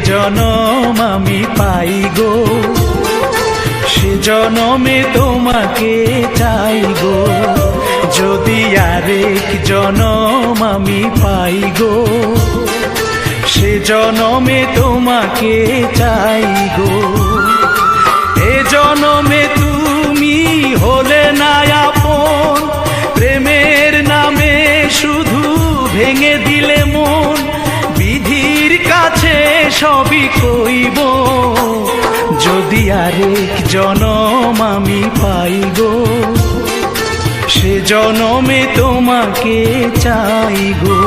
জনম আমি পাই গো, সে জনমে তোমাকে চাই গো। যদি আরেক জনম আমি পাই গো, সে জনমে তোমাকে চাই গো। এ জনমে তুমি হলে না আপন, প্রেমের নামে শুধু ভেঙে দিলে মন। বিধির কাছে সবই কইব, যদি আরেক জনম আমি পাই গো, সে জনমে তোমাকে চাই গো।